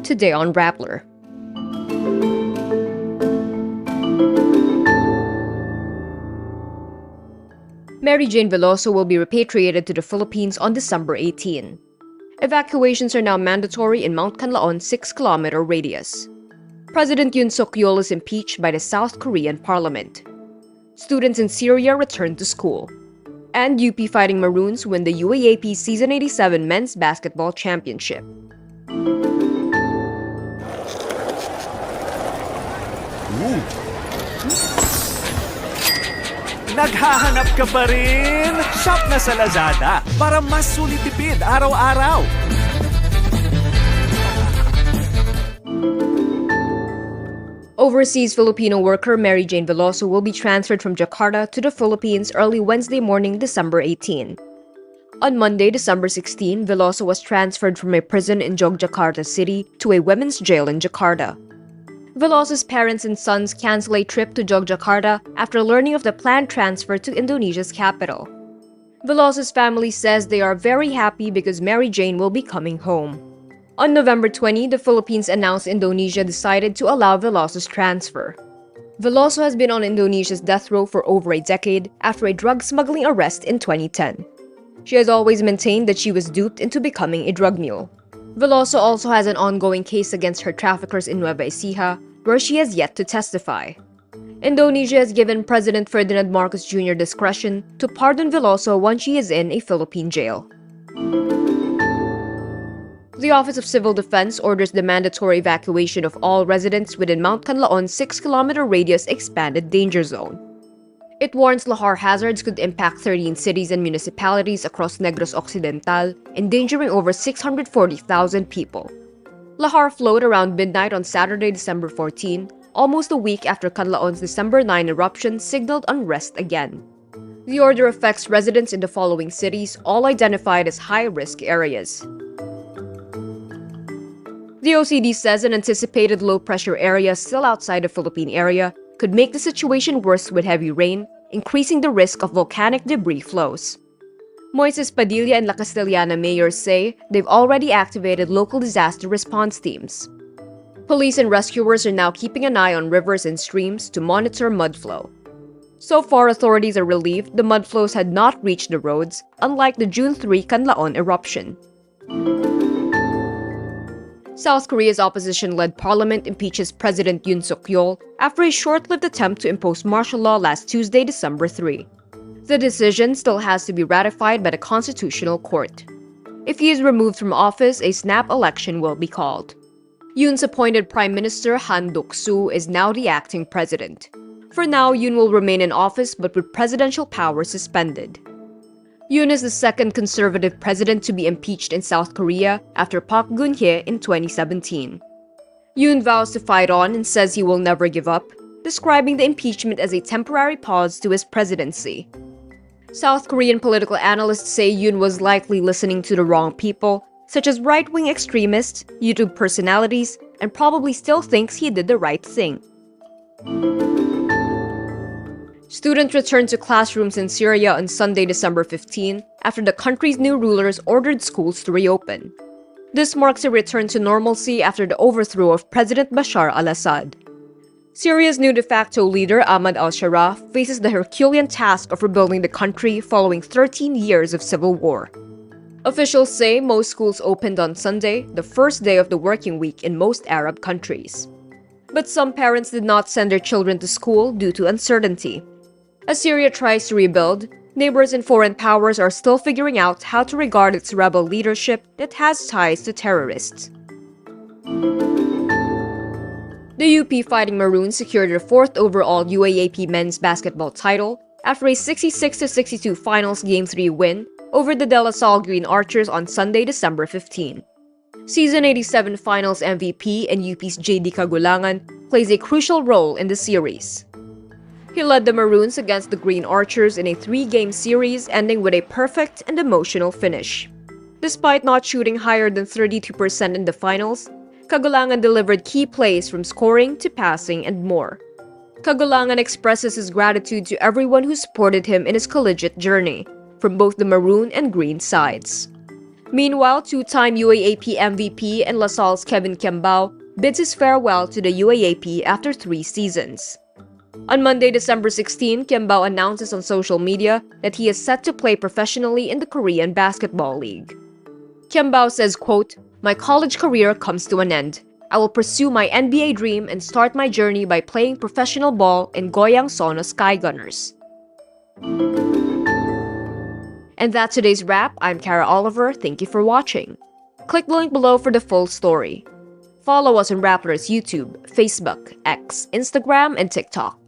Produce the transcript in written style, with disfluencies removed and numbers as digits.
Today on Rappler. Mary Jane Veloso will be repatriated to the Philippines on December 18. Evacuations are now mandatory in Mount Kanlaon's 6-kilometer radius. President Yoon is impeached by the South Korean parliament. Students in Syria return to school. And UP Fighting Maroons win the UAAP Season 87 Men's Basketball Championship. Naghahanap ka pa rin? Shop na sa Lazada para mas sulit tipid araw-araw. Overseas Filipino worker Mary Jane Veloso will be transferred from Jakarta to the Philippines early Wednesday morning, December 18. On Monday, December 16, Veloso was transferred from a prison in Yogyakarta City to a women's jail in Jakarta. Veloso's parents and sons canceled a trip to Yogyakarta after learning of the planned transfer to Indonesia's capital. Veloso's family says they are very happy because Mary Jane will be coming home. On November 20, the Philippines announced Indonesia decided to allow Veloso's transfer. Veloso has been on Indonesia's death row for over a decade after a drug smuggling arrest in 2010. She has always maintained that she was duped into becoming a drug mule. Veloso also has an ongoing case against her traffickers in Nueva Ecija, where she has yet to testify. Indonesia has given President Ferdinand Marcos Jr. discretion to pardon Veloso once she is in a Philippine jail. The Office of Civil Defense orders the mandatory evacuation of all residents within Mount Kanlaon's 6-kilometer radius expanded danger zone. It warns Lahar hazards could impact 13 cities and municipalities across Negros Occidental, endangering over 640,000 people. Lahar flowed around midnight on Saturday, December 14, almost a week after Kanlaon's December 9 eruption signaled unrest again. The order affects residents in the following cities, all identified as high-risk areas. The OCD says an anticipated low-pressure area still outside the Philippine area could make the situation worse with heavy rain, increasing the risk of volcanic debris flows. Moises Padilla and La Castellana mayors say they've already activated local disaster response teams. Police and rescuers are now keeping an eye on rivers and streams to monitor mud flow. So far, authorities are relieved the mud flows had not reached the roads, unlike the June 3 Kanlaon eruption. South Korea's opposition-led parliament impeaches President Yoon after a short-lived attempt to impose martial law last Tuesday, December 3. The decision still has to be ratified by the Constitutional Court. If he is removed from office, a snap election will be called. Yoon's appointed Prime Minister Han Duck-soo is now the acting president. For now, Yoon will remain in office but with presidential power suspended. Yoon is the second conservative president to be impeached in South Korea after Park Geun-hye in 2017. Yoon vows to fight on and says he will never give up, describing the impeachment as a temporary pause to his presidency. South Korean political analysts say Yoon was likely listening to the wrong people, such as right-wing extremists, YouTube personalities, and probably still thinks he did the right thing. Students returned to classrooms in Syria on Sunday, December 15, after the country's new rulers ordered schools to reopen. This marks a return to normalcy after the overthrow of President Bashar al-Assad. Syria's new de facto leader, Ahmad al-Shara, faces the Herculean task of rebuilding the country following 13 years of civil war. Officials say most schools opened on Sunday, the first day of the working week in most Arab countries. But some parents did not send their children to school due to uncertainty. As Syria tries to rebuild, neighbors and foreign powers are still figuring out how to regard its rebel leadership that has ties to terrorists. The UP Fighting Maroons secured their 4th overall UAAP men's basketball title after a 66-62 Finals Game 3 win over the De La Salle Green Archers on Sunday, December 15. Season 87 Finals MVP and UP's JD Cagulangan plays a crucial role in the series. He led the Maroons against the Green Archers in a 3-game series ending with a perfect and emotional finish. Despite not shooting higher than 32% in the finals, Cagulangan delivered key plays from scoring to passing and more. Cagulangan expresses his gratitude to everyone who supported him in his collegiate journey, from both the Maroon and Green sides. Meanwhile, two-time UAAP MVP and LaSalle's Kevin Kembao bids his farewell to the UAAP after 3 seasons. On Monday, December 16, Kembao announces on social media that he is set to play professionally in the Korean Basketball League. Kembao says, quote, "My college career comes to an end. I will pursue my NBA dream and start my journey by playing professional ball in Goyang Sono Skygunners." And that's today's wrap. I'm Kara Oliver. Thank you for watching. Click the link below for the full story. Follow us on Rappler's YouTube, Facebook, X, Instagram, and TikTok.